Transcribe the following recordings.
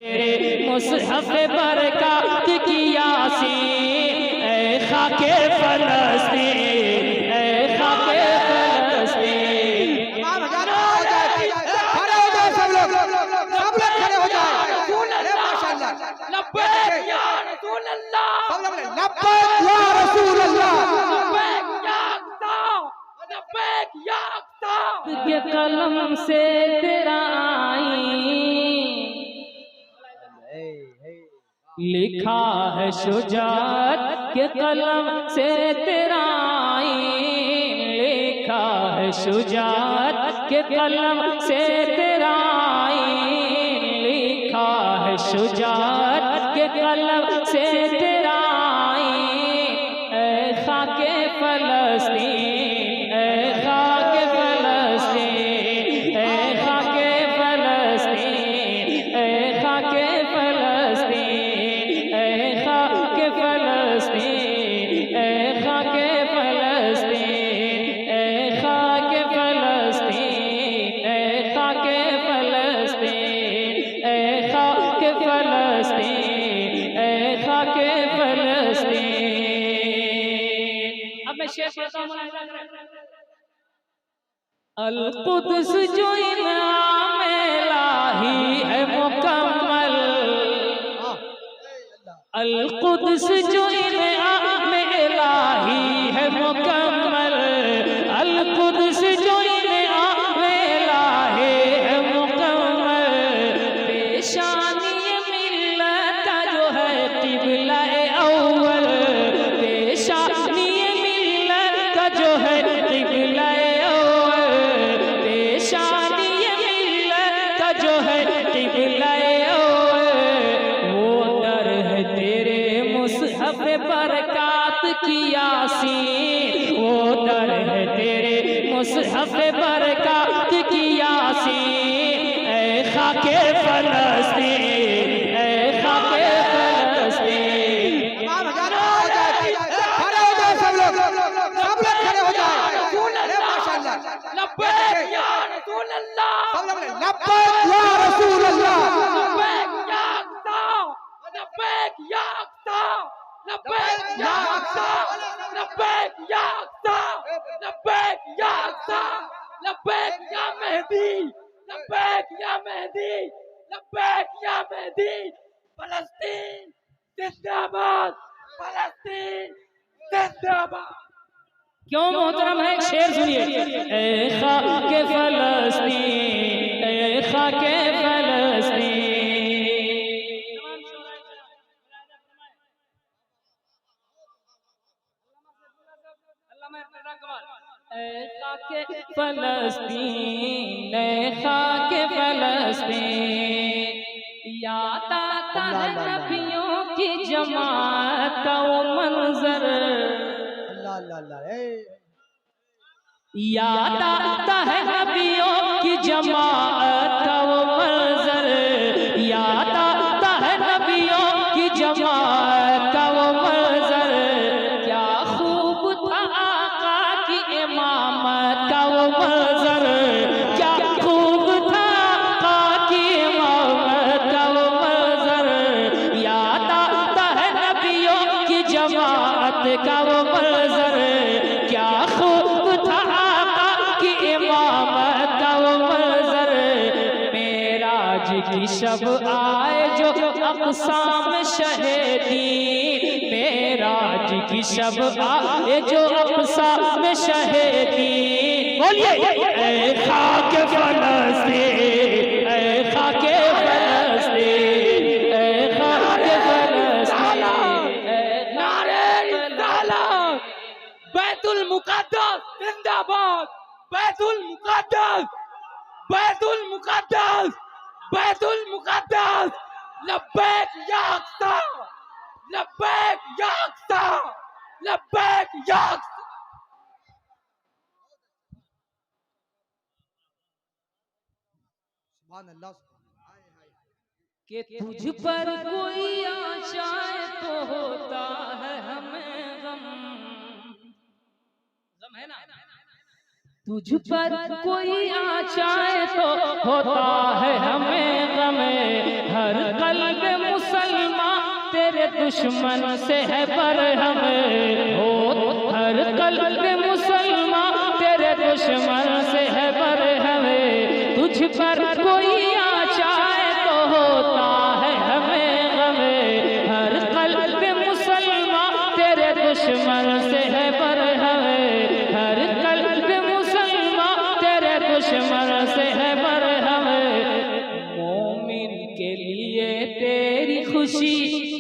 तेरे मुसहफ बरकत की यासीन, ऐ खाके फलस्तीन, ऐ खाके फलस्तीन। खड़े हो जाए सब लोग खड़े हो जाए। अरे माशाअल्लाह, लब्बैक या रसूल अल्लाह, सब लोग लब्बैक या रसूल अल्लाह, लब्बैक या अक्सा, लब्बैक या अक्सा। के कलम से तेरा लिखा है शुजाअत के कलम से तेरा आईन, लिखा है शुजाअत के कलम से तेरा आईन, लिखा है शुजाअत के कलम से तेरा आईन। ऐ खाके फलस्तीन, ऐ खाके फलस्तीन, ऐ खाके फलस्तीन, ऐ खाके फलस्तीन, ऐ खाके फलस्तीन, ऐ खाके फलस्तीन, ऐ खाके फलस्तीन, ऐ खाके फलस्तीन, ऐ खाके फलस्तीन, ऐ खाके फलस्तीन। अब मैं शेर पढ़ता हूँ। अल-कुद्स जो इनाम इलाही है मुकम्मल, अल-कुद्स जो इनाम इलाही है मुकम्मल, अल-कुद्स जो इनाम इलाही है मुकम्मल। पेशानी मिल्लत का जो है क़िबला अव्वल, पेशानी मिल्लत का जो है क़िबला अव्वल, पेशानी मिल्लत का जो है क़िबला अव्वल। वो दर है तेरे मुसहफ बरकत की यासीन, वो दर है तेरे मुसहफ बरकत की यासीन। ऐ खाके फलस्तीन, ऐ खाके फलस्तीन। खड़े हो जाए सब लोग खड़े हो जाए। अरे माशाअल्लाह, लब्बैक या रसूल अल्लाह, सब लोग लब्बैक या रसूल अल्लाह, लब्बैक या अक्सा, लब्बैक या अक्सा, लब्बैक या अक्सा, लब्बैक या अक्सा, लब्बैक या अक्सा, लब्बैक या मेहदी, लब्बैक या मेहदी, लब्बैक या मेहदी। फलस्तीन जिंदाबाद, फलस्तीन जिंदाबाद। क्यों मोहतरम है? शेर सुनिए। ऐ खाके फलस्तीन, ऐ खाके फलस्तीन। ऐ खाके फलस्तीन, ऐ खाके फलस्तीन। याद आता है नबियों की जमात का वो मंजर, अल्लाह अल्लाह अल्लाह। याद आता है नबियों की जमात का वो मंजर, याद आता है नबियों की जमात का वो मंजर। क्या खूब था आका की इमामत का वो मंजर, क्या खूब था आका की इमामत का वो मंजर। याद आता है नबियों की जमात का वो मंजर, क्या खूब था आका की इमामत का वो मंजर। मेराज की शब आए जो अक़सा में शहीदी, मेराज की शब आए जो अक़सा में शहीदी। बोलिए ऐ खाके फलस्तीन, ऐ खाके फलस्तीन, ऐ खाके फलस्तीन, नारे रिसालत। बैतुल मुक़द्दस जिंदाबाद, बैतुल मुक़द्दस, बैतुल मुक़द्दस, बैतुल मुक़द्दस। लब्बैक या अक्सा, लब्बैक या अक्सा, लब्बैक या अक्सा। सुभान अल्लाह। कि तुझ पर कोई आशाएं तो होता है हमें गम, गम है ना। तुझ पर कोई आ जाए तो होता है हमें गमे, हर कल्ब मुसलमान तेरे दुश्मन से है पर हमें हो, हर कल्ब मुसलमान तेरे दुश्मन से है पर हमें। तुझ पर कोई आ जाए तो होता है हमें गमे, हर कल्ब मुसलमान तेरे दुश्मन से है पर हमें, हर कल्ब मुसलमान तेरे दुश्मन से है पर हमें। मोमिन के लिए तेरी खुशी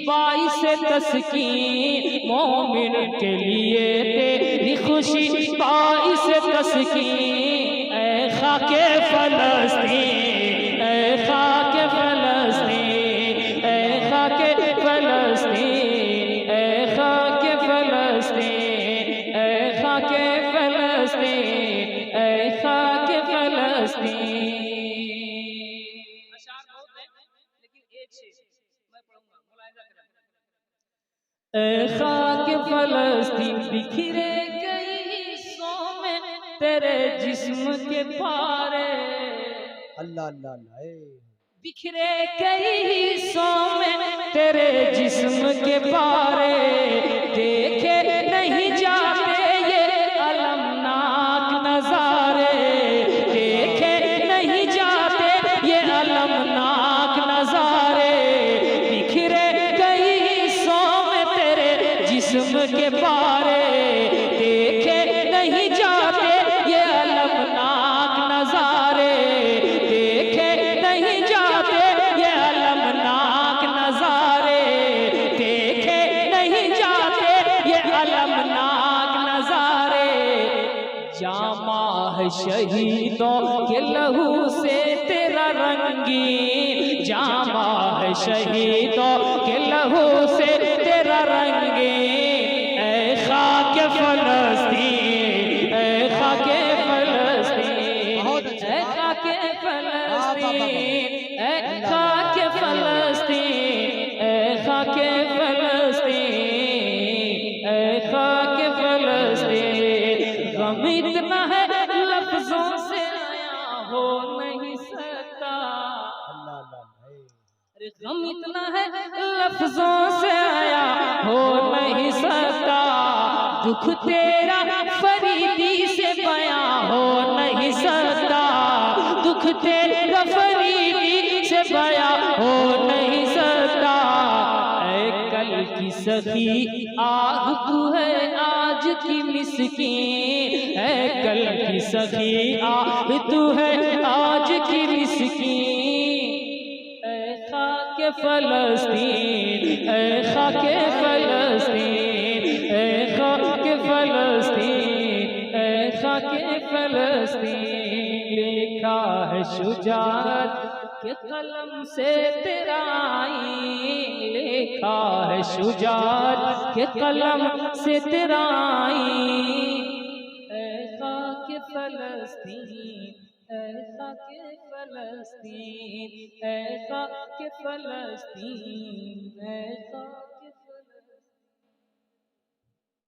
बाइस तस्कीन, मोमिन के लिए तेरी खुशी बाइस तस्कीन। ऐ खाके फलस्तीन, ऐ खाके फलस्तीन, ऐ खाके फलस्तीन, ऐ खाके फलस्तीन, ऐ खाके फलस्तीन, ऐ खाके फलस्तीन। अशार बहुत है लेकिन एक शेर मैं पढ़ूंगा, मुलाहिजा करें। ऐ खाके फलस्तीन बिखरे गई हिस्सों में तेरे जिस्म के पारे, अल्लाह अल्लाह अल्लाह। बिखरे कई हिस्सों में तेरे जिस्म के पारे, देखे नहीं जाते ये अलमनाक नजारे, देखे नहीं जाते ये अलमनाक नजारे। बिखरे कई हिस्सों में तेरे जिस्म के पारे, देखे नहीं जाते ये अलमनाक नजारे, देखे नहीं जाते ये अलमनाक नजारे, देखे नहीं जाते ये अलमनाक नजारे। जामा है शहीदों के लहू से तेरा रंगीन, जामा है शहीदों के लहू से तेरा रंगीन। ऐ खाके फलस्तीन, ऐ खाके फलस्तीन, ऐ खाके फलस्तीन, ऐ खाके फलस्तीन, ऐ खाके फलस्तीन, ऐ खाके फलस्तीन। गम इतना है लफ्जों से आया हो नहीं सकता, अल्लाह अल्लाह। अरे गम इतना है लफ्जों से आया हो नहीं सकता, दुख तेरा फरीदी से बयां हो नहीं सकता, दुख तेरा फरीदी से बयां हो नहीं सकता। ऐ कल की सखी आह तू है आज की मिस्कीन, ऐ कल की सखी आह तू है आज की मिस्कीन। ऐ खाके फलस्तीन, ऐ खाके फलस्तीन, ऐ खाके फलस्तीन, ऐ खाके फलस्तीन। लिखा है शुजाअत के कलम से तेरा आईन, लिखा है शुजाअत के कलम से तेरा आईन। ऐ खाके फलस्तीन, ऐ खाके फलस्तीन, ऐ खाके फलस्तीन, ऐ खाके